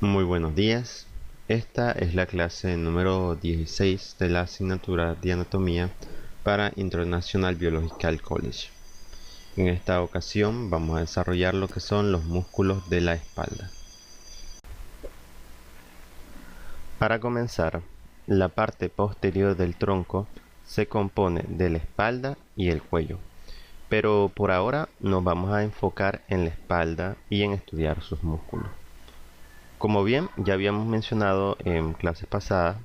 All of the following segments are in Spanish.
Muy buenos días. Esta es la clase número 16 de la asignatura de Anatomía para International Biological College. En esta ocasión vamos a desarrollar lo que son los músculos de la espalda. Para comenzar, la parte posterior del tronco se compone de la espalda y el cuello, pero por ahora nos vamos a enfocar en la espalda y en estudiar sus músculos. Como bien ya habíamos mencionado en clases pasadas,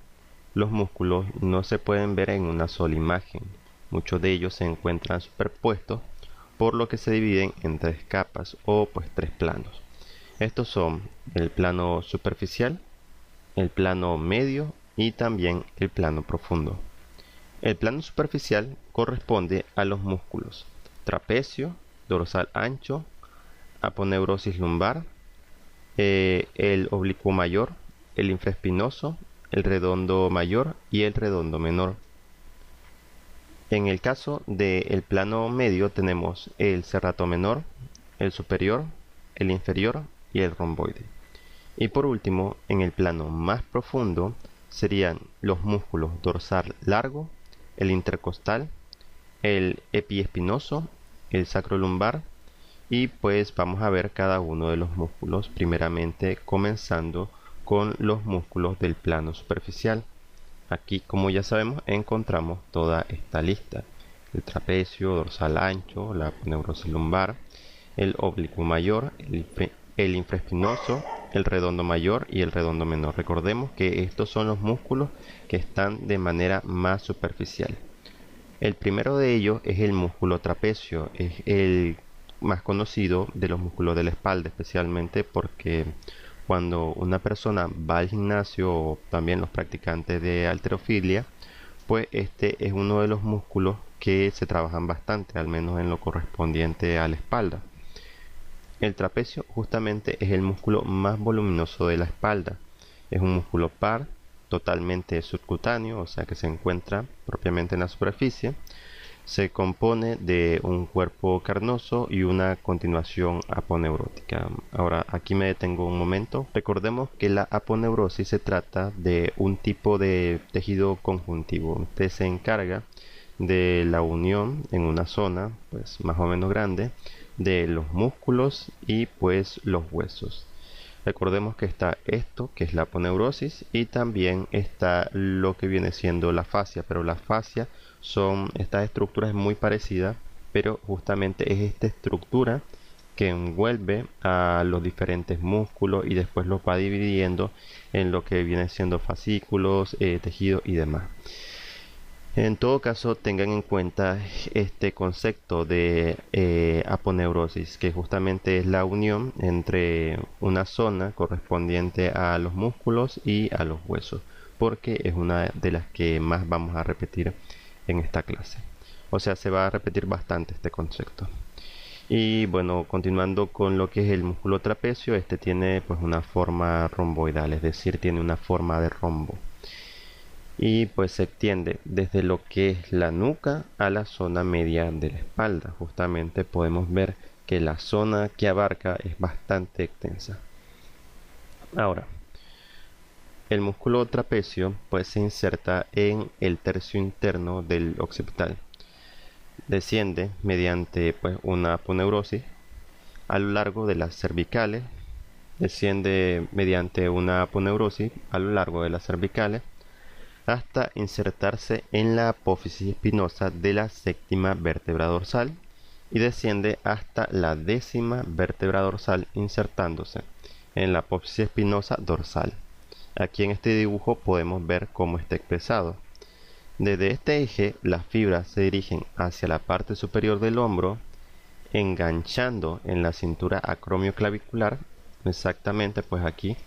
los músculos no se pueden ver en una sola imagen. Muchos de ellos se encuentran superpuestos, por lo que se dividen en tres capas o tres planos. Estos son el plano superficial, el plano medio y también el plano profundo. El plano superficial corresponde a los músculos trapecio, dorsal ancho, aponeurosis lumbar, el oblicuo mayor, el infraespinoso, el redondo mayor y el redondo menor. En el caso del plano medio tenemos el serrato menor, el superior, el inferior y el romboide. Y por último, en el plano más profundo serían los músculos dorsal largo, el intercostal, el epiespinoso, el sacrolumbar, y pues vamos a ver cada uno de los músculos, primeramente comenzando con los músculos del plano superficial. Aquí, como ya sabemos, encontramos toda esta lista: el trapecio, dorsal ancho, la aponeurosis lumbar, el oblicuo mayor, el infraespinoso, el redondo mayor y el redondo menor. Recordemos que estos son los músculos que están de manera más superficial. El primero de ellos es el músculo trapecio, es el más conocido de los músculos de la espalda, especialmente porque cuando una persona va al gimnasio o también los practicantes de halterofilia, pues este es uno de los músculos que se trabajan bastante, al menos en lo correspondiente a la espalda. El trapecio justamente es el músculo más voluminoso de la espalda. Es un músculo par, totalmente subcutáneo, o sea que se encuentra propiamente en la superficie. Se compone de un cuerpo carnoso y una continuación aponeurótica. Ahora, aquí me detengo un momento. Recordemos que la aponeurosis se trata de un tipo de tejido conjuntivo. Este se encarga de la unión en una zona, pues más o menos grande, de los músculos y pues los huesos. Recordemos que está esto, que es la aponeurosis, y también está lo que viene siendo la fascia, pero la fascia son estas estructuras muy parecidas, pero justamente es esta estructura que envuelve a los diferentes músculos y después los va dividiendo en lo que viene siendo fascículos, tejidos y demás. En todo caso, tengan en cuenta este concepto de aponeurosis, que justamente es la unión entre una zona correspondiente a los músculos y a los huesos, porque es una de las que más vamos a repetir en esta clase. O sea, se va a repetir bastante este concepto. Y bueno, continuando con lo que es el músculo trapecio, este tiene pues una forma romboidal, es decir, tiene una forma de rombo. Y pues se extiende desde lo que es la nuca a la zona media de la espalda. Justamente podemos ver que la zona que abarca es bastante extensa. Ahora, el músculo trapecio pues se inserta en el tercio interno del occipital. Desciende mediante pues una aponeurosis a lo largo de las cervicales. Desciende mediante una aponeurosis a lo largo de las cervicales hasta insertarse en la apófisis espinosa de la séptima vértebra dorsal y desciende hasta la décima vértebra dorsal, insertándose en la apófisis espinosa dorsal. Aquí en este dibujo podemos ver cómo está expresado. Desde este eje las fibras se dirigen hacia la parte superior del hombro, enganchando en la cintura acromioclavicular. Exactamente, pues aquí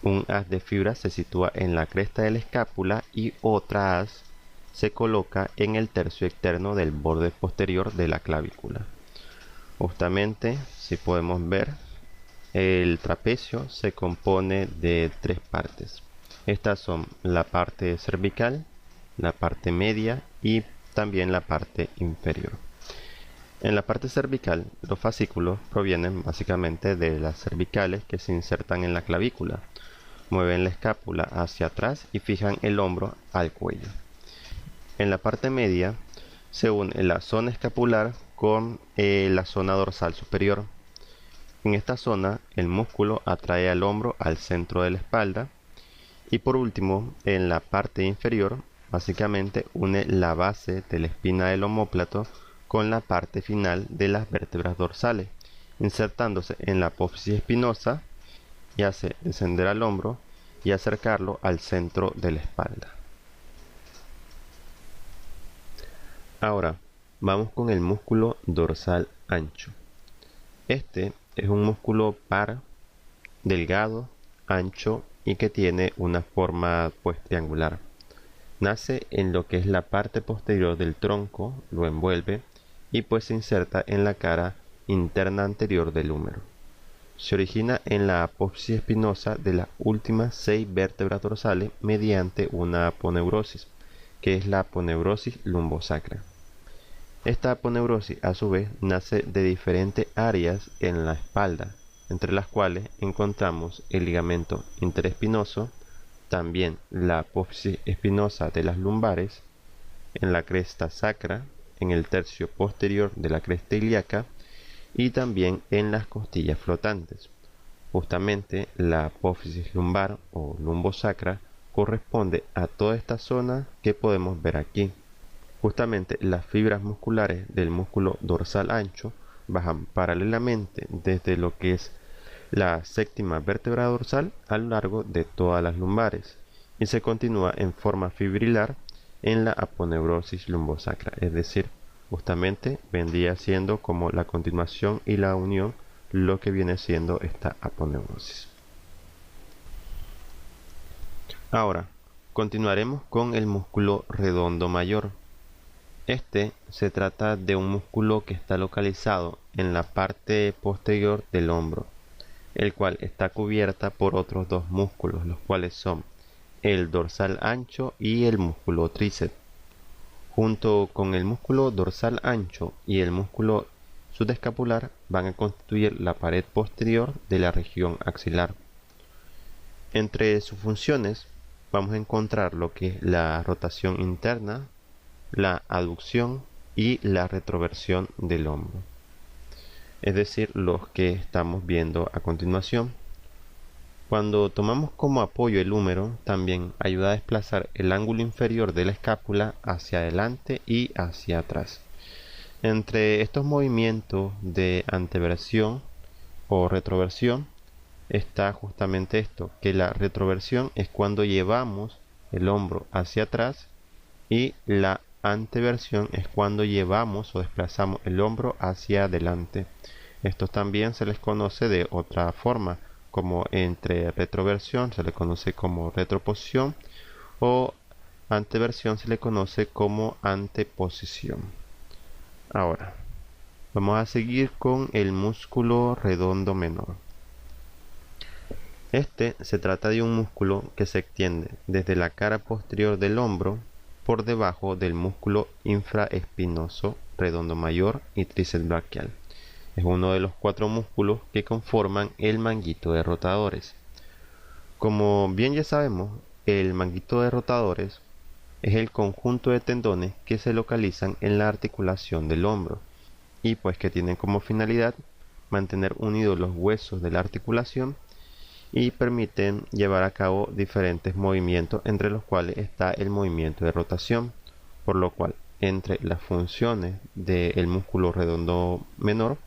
un haz de fibra se sitúa en la cresta de la escápula y otra haz se coloca en el tercio externo del borde posterior de la clavícula. Justamente, si podemos ver, el trapecio se compone de tres partes. Estas son la parte cervical, la parte media y también la parte inferior. En la parte cervical, los fascículos provienen básicamente de las cervicales que se insertan en la clavícula, mueven la escápula hacia atrás y fijan el hombro al cuello. En la parte media se une la zona escapular con la zona dorsal superior. En esta zona el músculo atrae al hombro al centro de la espalda y por último en la parte inferior básicamente une la base de la espina del omóplato con la parte final de las vértebras dorsales, insertándose en la apófisis espinosa y hace descender al hombro y acercarlo al centro de la espalda. Ahora vamos con el músculo dorsal ancho. Este es un músculo par, delgado, ancho y que tiene una forma triangular. Nace en lo que es la parte posterior del tronco, lo envuelve y se inserta en la cara interna anterior del húmero. Se origina en la apófisis espinosa de las últimas 6 vértebras dorsales mediante una aponeurosis, que es la aponeurosis lumbosacra. Esta aponeurosis a su vez nace de diferentes áreas en la espalda, entre las cuales encontramos el ligamento interespinoso, también la apófisis espinosa de las lumbares, en la cresta sacra, en el tercio posterior de la cresta ilíaca y también en las costillas flotantes. Justamente la apófisis lumbar o lumbosacra corresponde a toda esta zona que podemos ver aquí. Justamente las fibras musculares del músculo dorsal ancho bajan paralelamente desde lo que es la séptima vértebra dorsal a lo largo de todas las lumbares y se continúa en forma fibrilar en la aponeurosis lumbosacra, es decir, justamente vendría siendo como la continuación y la unión lo que viene siendo esta aponeurosis. Ahora, continuaremos con el músculo redondo mayor. Este se trata de un músculo que está localizado en la parte posterior del hombro, el cual está cubierta por otros dos músculos, los cuales son el dorsal ancho y el músculo tríceps. Junto con el músculo dorsal ancho y el músculo subescapular van a constituir la pared posterior de la región axilar. Entre sus funciones vamos a encontrar lo que es la rotación interna, la aducción y la retroversión del hombro, es decir, los que estamos viendo a continuación. Cuando tomamos como apoyo el húmero, también ayuda a desplazar el ángulo inferior de la escápula hacia adelante y hacia atrás. Entre estos movimientos de anteversión o retroversión está justamente esto, que la retroversión es cuando llevamos el hombro hacia atrás y la anteversión es cuando llevamos o desplazamos el hombro hacia adelante. Estos también se les conoce de otra forma, como entre retroversión se le conoce como retroposición o anteversión se le conoce como anteposición. Ahora, vamos a seguir con el músculo redondo menor. Este se trata de un músculo que se extiende desde la cara posterior del hombro por debajo del músculo infraespinoso redondo mayor y tríceps braquial. Es uno de los 4 músculos que conforman el manguito de rotadores. Como bien ya sabemos, el manguito de rotadores es el conjunto de tendones que se localizan en la articulación del hombro y que tienen como finalidad mantener unidos los huesos de la articulación y permiten llevar a cabo diferentes movimientos, entre los cuales está el movimiento de rotación, por lo cual entre las funciones del músculo redondo menor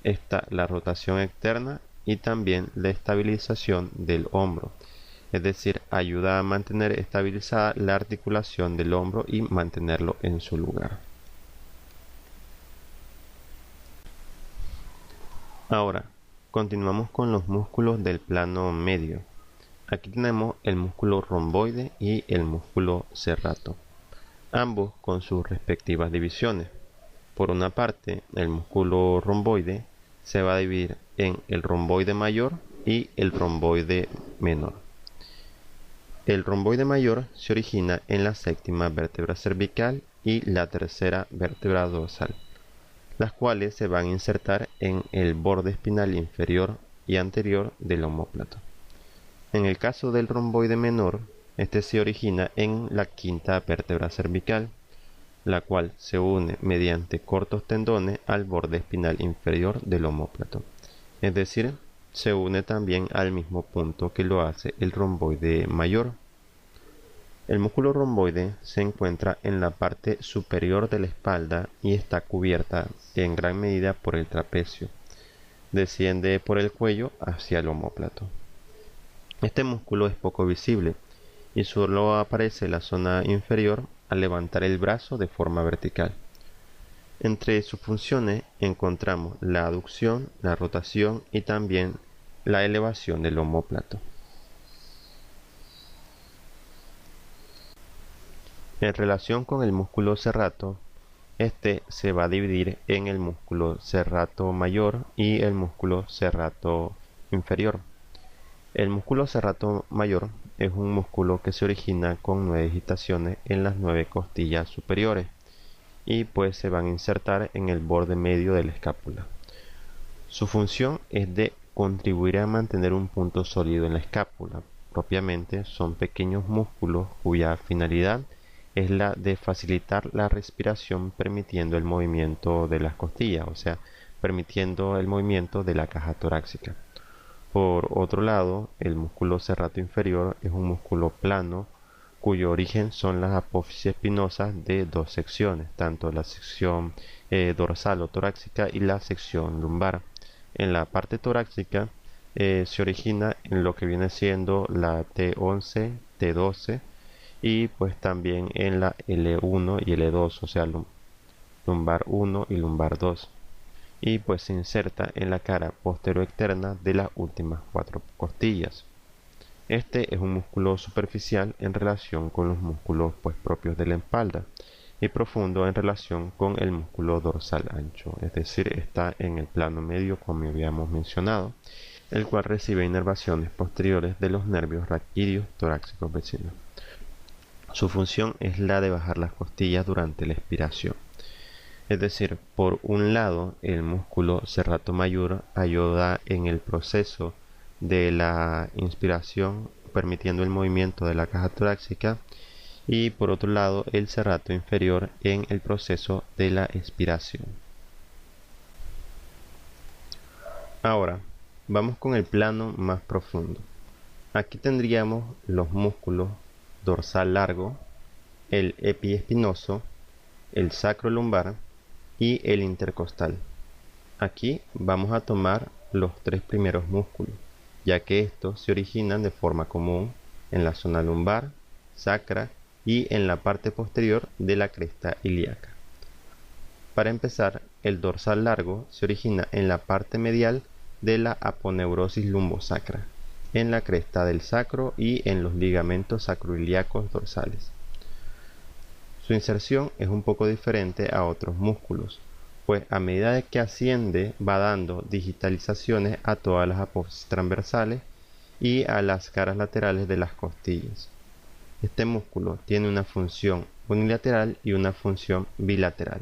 está la rotación externa y también la estabilización del hombro, es decir, ayuda a mantener estabilizada la articulación del hombro y mantenerlo en su lugar. Ahora, continuamos con los músculos del plano medio. Aquí tenemos el músculo romboide y el músculo serrato, ambos con sus respectivas divisiones. Por una parte, el músculo romboide se va a dividir en el romboide mayor y el romboide menor. El romboide mayor se origina en la séptima vértebra cervical y la tercera vértebra dorsal. las cuales se van a insertar en el borde espinal inferior y anterior del omóplato. En el caso del romboide menor, este se origina en la quinta vértebra cervical, la cual se une mediante cortos tendones al borde espinal inferior del omóplato. Es decir, se une también al mismo punto que lo hace el romboide mayor. El músculo romboide se encuentra en la parte superior de la espalda y está cubierta en gran medida por el trapecio. Desciende por el cuello hacia el omóplato. Este músculo es poco visible y solo aparece en la zona inferior al levantar el brazo de forma vertical. Entre sus funciones encontramos la aducción, la rotación y también la elevación del omóplato. En relación con el músculo serrato, este se va a dividir en el músculo serrato mayor y el músculo serrato inferior. El músculo serrato mayor es un músculo que se origina con 9 digitaciones en las 9 costillas superiores y pues se van a insertar en el borde medio de la escápula. Su función es de contribuir a mantener un punto sólido en la escápula. Propiamente son pequeños músculos cuya finalidad es la de facilitar la respiración permitiendo el movimiento de las costillas, o sea, permitiendo el movimiento de la caja torácica. Por otro lado, el músculo serrato inferior es un músculo plano cuyo origen son las apófisis espinosas de dos secciones, tanto la sección dorsal o torácica y la sección lumbar. En la parte torácica se origina en lo que viene siendo la T11, T12 y pues también en la L1 y L2, o sea, lumbar 1 y lumbar 2. Y pues se inserta en la cara posterior externa de las últimas 4 costillas. Este es un músculo superficial en relación con los músculos pues propios de la espalda y profundo en relación con el músculo dorsal ancho, es decir, está en el plano medio como habíamos mencionado, el cual recibe inervaciones posteriores de los nervios raquídeos torácicos vecinos. Su función es la de bajar las costillas durante la expiración. Es decir, por un lado, el músculo serrato mayor ayuda en el proceso de la inspiración, permitiendo el movimiento de la caja torácica, y por otro lado, el serrato inferior en el proceso de la expiración. Ahora, vamos con el plano más profundo. Aquí tendríamos los músculos dorsal largo, el epiespinoso, el sacrolumbar y el intercostal. Aquí vamos a tomar los 3 primeros músculos, ya que estos se originan de forma común en la zona lumbar, sacra y en la parte posterior de la cresta ilíaca. Para empezar, el dorsal largo se origina en la parte medial de la aponeurosis lumbosacra, en la cresta del sacro y en los ligamentos sacroiliacos dorsales. Su inserción es un poco diferente a otros músculos, pues a medida que asciende va dando digitalizaciones a todas las apófisis transversales y a las caras laterales de las costillas. Este músculo tiene una función unilateral y una función bilateral.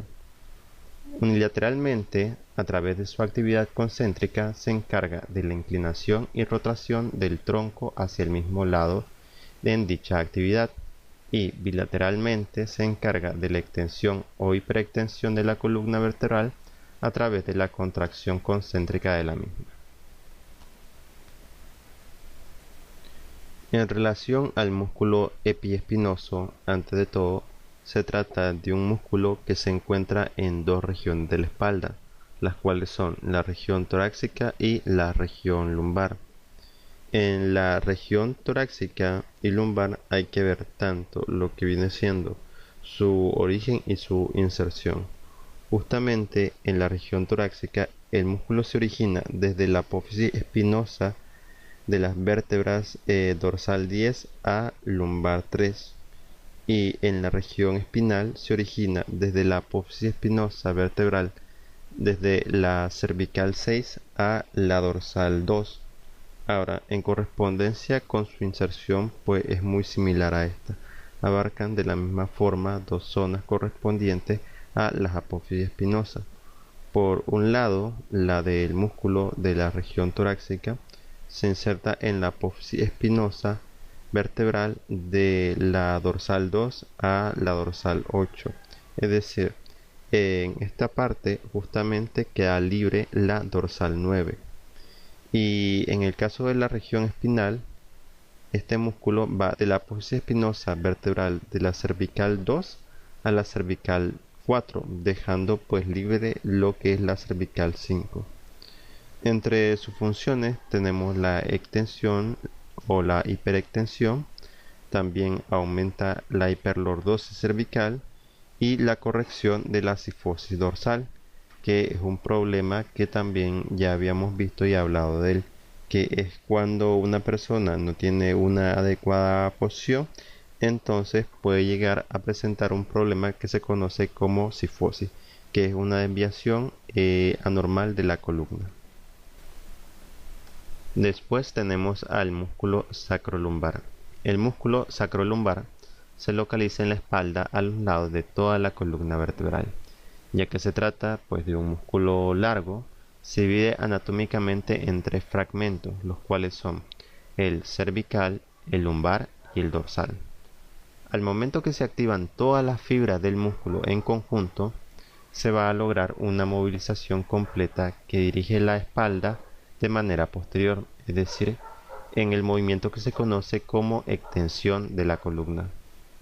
Unilateralmente, a través de su actividad concéntrica, se encarga de la inclinación y rotación del tronco hacia el mismo lado en dicha actividad, y bilateralmente se encarga de la extensión o hiperextensión de la columna vertebral a través de la contracción concéntrica de la misma. En relación al músculo epiespinoso, antes de todo, se trata de un músculo que se encuentra en 2 regiones de la espalda, las cuales son la región torácica y la región lumbar. En la región torácica y lumbar hay que ver tanto lo que viene siendo su origen y su inserción. Justamente en la región torácica el músculo se origina desde la apófisis espinosa de las vértebras dorsal 10 a lumbar 3, y en la región espinal se origina desde la apófisis espinosa vertebral desde la cervical 6 a la dorsal 2. Ahora, en correspondencia con su inserción, pues es muy similar a esta. Abarcan de la misma forma 2 zonas correspondientes a las apófisis espinosas. Por un lado, la del músculo de la región torácica se inserta en la apófisis espinosa vertebral de la dorsal 2 a la dorsal 8. Es decir, en esta parte justamente queda libre la dorsal 9. Y en el caso de la región espinal, este músculo va de la apófisis espinosa vertebral de la cervical 2 a la cervical 4, dejando pues libre lo que es la cervical 5. Entre sus funciones tenemos la extensión o la hiperextensión, también aumenta la hiperlordosis cervical y la corrección de la cifosis dorsal, que es un problema que también ya habíamos visto y hablado de él, que es cuando una persona no tiene una adecuada posición, entonces puede llegar a presentar un problema que se conoce como cifosis, que es una desviación anormal de la columna. Después tenemos al músculo sacrolumbar. El músculo sacrolumbar se localiza en la espalda a los lados de toda la columna vertebral, ya que se trata pues de un músculo largo. Se divide anatómicamente en 3 fragmentos, los cuales son el cervical, el lumbar y el dorsal. Al momento que se activan todas las fibras del músculo en conjunto, se va a lograr una movilización completa que dirige la espalda de manera posterior, es decir, en el movimiento que se conoce como extensión de la columna.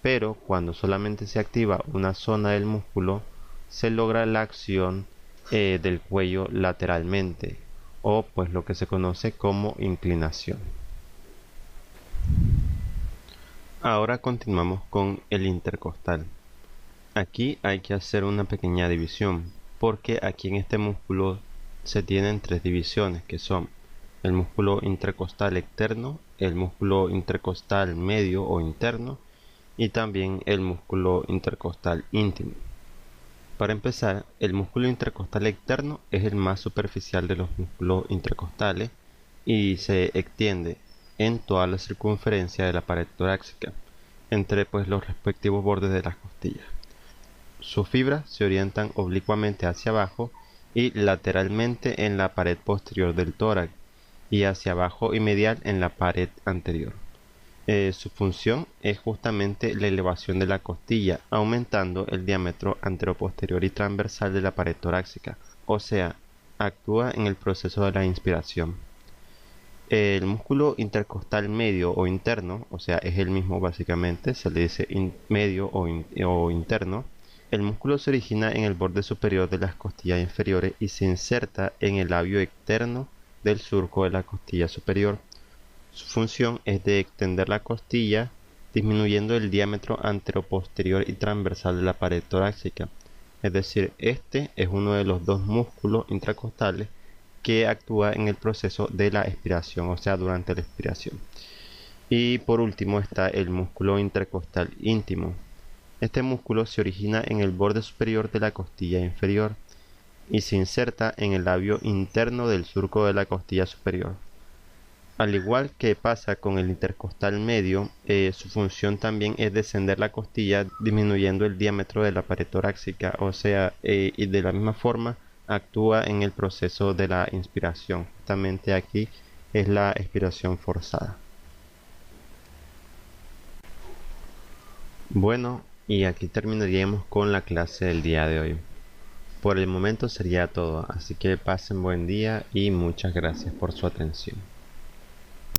Pero cuando solamente se activa una zona del músculo, se logra la acción del cuello lateralmente, o pues lo que se conoce como inclinación. Ahora continuamos con el intercostal. Aquí hay que hacer una pequeña división, porque aquí en este músculo se tienen 3 divisiones, que son el músculo intercostal externo, el músculo intercostal medio o interno y también el músculo intercostal íntimo. Para empezar, el músculo intercostal externo es el más superficial de los músculos intercostales y se extiende en toda la circunferencia de la pared torácica, entre pues los respectivos bordes de las costillas. Sus fibras se orientan oblicuamente hacia abajo y lateralmente en la pared posterior del tórax y hacia abajo y medial en la pared anterior. Su función es justamente la elevación de la costilla, aumentando el diámetro anteroposterior y transversal de la pared torácica, o sea, actúa en el proceso de la inspiración. El músculo intercostal medio o interno, o sea, es el mismo básicamente, se le dice medio o interno. El músculo se origina en el borde superior de las costillas inferiores y se inserta en el labio externo del surco de la costilla superior. Su función es de extender la costilla, disminuyendo el diámetro anteroposterior y transversal de la pared torácica. Es decir, este es uno de los 2 músculos intracostales que actúa en el proceso de la expiración, o sea, durante la expiración. Y por último está el músculo intercostal íntimo. Este músculo se origina en el borde superior de la costilla inferior y se inserta en el labio interno del surco de la costilla superior. Al igual que pasa con el intercostal medio, su función también es descender la costilla disminuyendo el diámetro de la pared torácica, o sea, y de la misma forma actúa en el proceso de la inspiración. Justamente aquí es la expiración forzada. Bueno, y aquí terminaríamos con la clase del día de hoy. Por el momento sería todo, así que pasen buen día y muchas gracias por su atención.